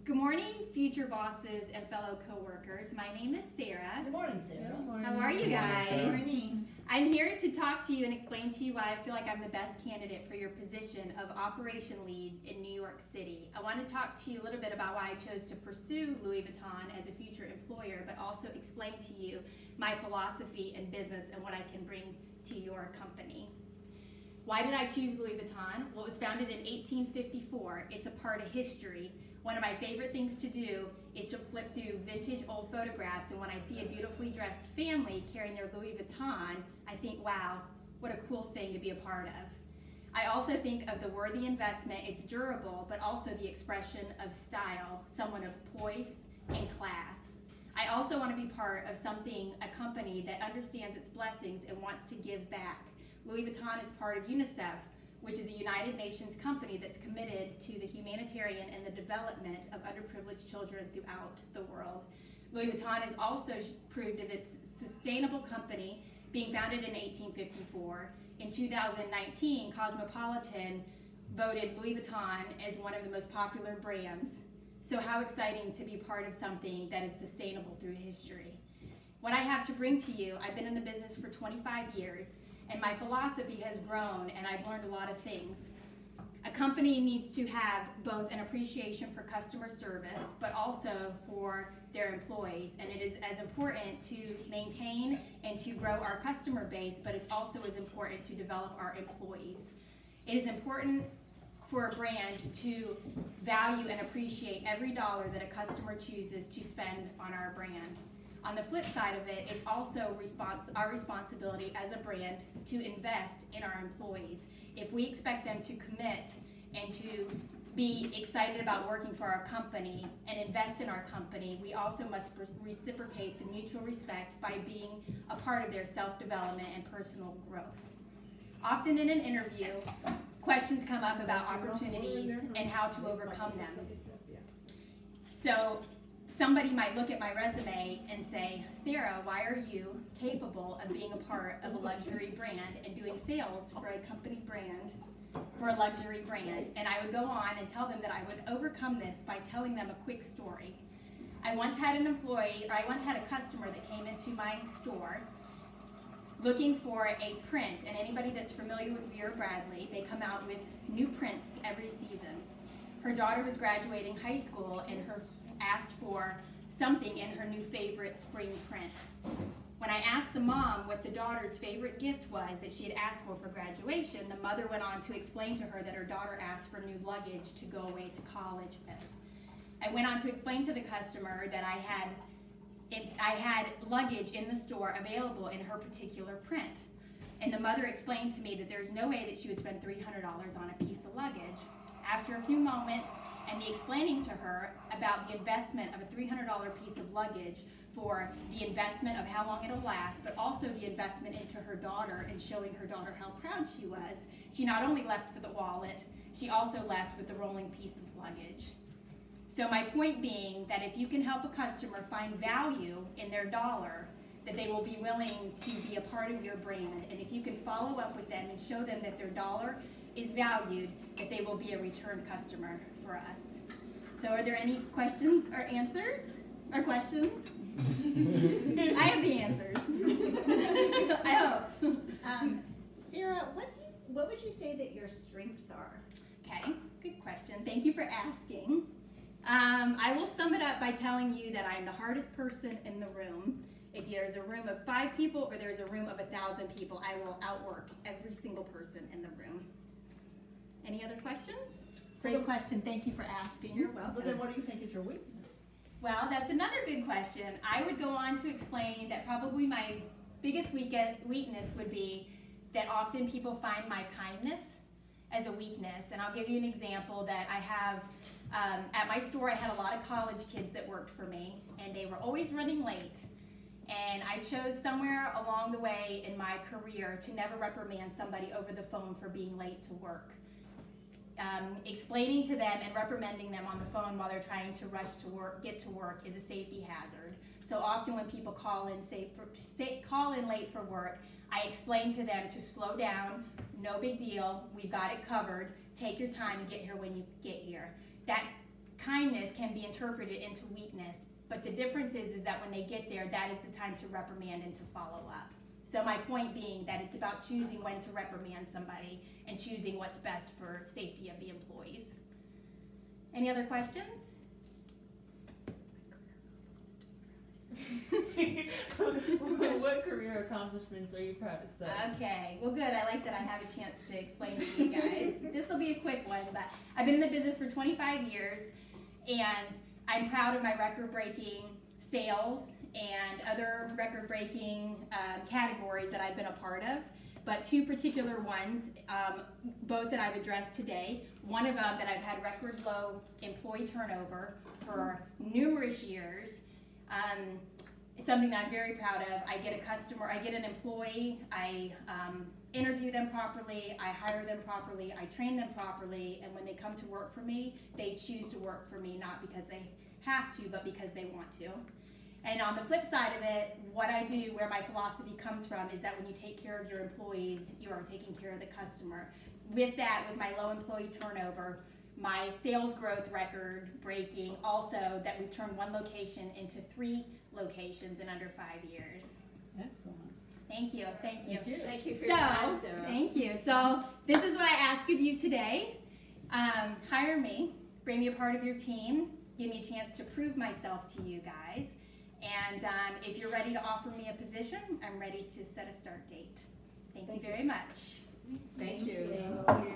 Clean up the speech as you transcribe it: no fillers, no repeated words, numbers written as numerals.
Good morning, future bosses and fellow coworkers. My name is Sarah. Good morning, Sarah. Good morning. How are you guys? Good morning. I'm here to talk to you and explain to you why I feel like I'm the best candidate for your position of operation lead in New York City. I want to talk to you a little bit about why I chose to pursue Louis Vuitton as a future employer, but also explain to you my philosophy in business and what I can bring to your company. Why did I choose Louis Vuitton? Well, it was founded in 1854. It's a part of history. One of my favorite things to do is to flip through vintage old photographs, and when I see a beautifully dressed family carrying their Louis Vuitton, I think, wow, what a cool thing to be a part of. I also think of the worthy investment. It's durable, but also the expression of style, someone of poise and class. I also want to be part of a company that understands its blessings and wants to give back. Louis Vuitton is part of UNICEF, which is a United Nations company that's committed to the humanitarian and the development of underprivileged children throughout the world. Louis Vuitton is also proved of its sustainable company, being founded in 1854. In 2019, Cosmopolitan voted Louis Vuitton as one of the most popular brands. So how exciting to be part of something that is sustainable through history. What I have to bring to you, I've been in the business for 25 years, and my philosophy has grown, and I've learned a lot of things. A company needs to have both an appreciation for customer service, but also for their employees. And it is as important to maintain and to grow our customer base, but it's also as important to develop our employees. It is important for a brand to value and appreciate every dollar that a customer chooses to spend on our brand. On the flip side of it, it's also our responsibility as a brand to invest in our employees. If we expect them to commit and to be excited about working for our company and invest in our company, we also must reciprocate the mutual respect by being a part of their self-development and personal growth. Often in an interview, questions come up about opportunities and how to overcome them. So somebody might look at my resume and say, Sarah, why are you capable of being a part of a luxury brand and doing sales for a company brand, for a luxury brand? And I would go on and tell them that I would overcome this by telling them a quick story. I once had a customer that came into my store looking for a print, and anybody that's familiar with Vera Bradley, they come out with new prints every season. Her daughter was graduating high school and asked for something in her new favorite spring print. When I asked the mom what the daughter's favorite gift was that she had asked for graduation, the mother went on to explain to her that her daughter asked for new luggage to go away to college with. I went on to explain to the customer that I had luggage in the store available in her particular print. And the mother explained to me that there's no way that she would spend $300 on a piece of luggage. After a few moments, and me explaining to her about the investment of a $300 piece of luggage for the investment of how long it'll last, but also the investment into her daughter and showing her daughter how proud she was, she not only left with the wallet, she also left with the rolling piece of luggage. So my point being that if you can help a customer find value in their dollar, that they will be willing to be a part of your brand. And if you can follow up with them and show them that their dollar is valued, that they will be a return customer for us. So are there any questions or answers? Or questions? I have the answers. I hope. Sarah, what would you say that your strengths are? Okay, good question. Thank you for asking. I will sum it up by telling you that I'm the hardest person in the room. If there's a room of 5 people or there's a room of 1,000 people, I will outwork every single person in the room. Any other questions? Great question. Thank you for asking. You're welcome. Well, then what do you think is your weakness? Well, that's another good question. I would go on to explain that probably my biggest weakness would be that often people find my kindness as a weakness. And I'll give you an example that I have. At my store, I had a lot of college kids that worked for me, and they were always running late. And I chose somewhere along the way in my career to never reprimand somebody over the phone for being late to work. Explaining to them and reprimanding them on the phone while they're trying to rush to work, get to work, is a safety hazard. So often when people call in late for work, I explain to them to slow down, no big deal, we've got it covered, take your time and get here when you get here. That kindness can be interpreted into weakness, but the difference is that when they get there, that is the time to reprimand and to follow up. So my point being that it's about choosing when to reprimand somebody and choosing what's best for safety of the employees. Any other questions? What career accomplishments are you proud to say? Okay, well good, I like that I have a chance to explain to you guys. This will be a quick one, but I've been in the business for 25 years, and I'm proud of my record-breaking sales and other record-breaking categories that I've been a part of. But two particular ones, both that I've addressed today. One of them that I've had record low employee turnover for numerous years. It's something that I'm very proud of. I get a customer, I get an employee, I interview them properly, I hire them properly, I train them properly, and when they come to work for me, they choose to work for me, not because they have to, but because they want to. And on the flip side of it, what I do, where my philosophy comes from, is that when you take care of your employees, you are taking care of the customer. With that, with my low employee turnover, my sales growth record breaking, also that we've turned one location into 3 locations in under 5 years. Excellent. Thank you, thank you. Thank you. Thank you for your time, Sarah. Thank you. So this is what I ask of you today. Hire me, bring me a part of your team, give me a chance to prove myself to you guys. And if you're ready to offer me a position, I'm ready to set a start date. Thank you very much. Thank you. Thank you.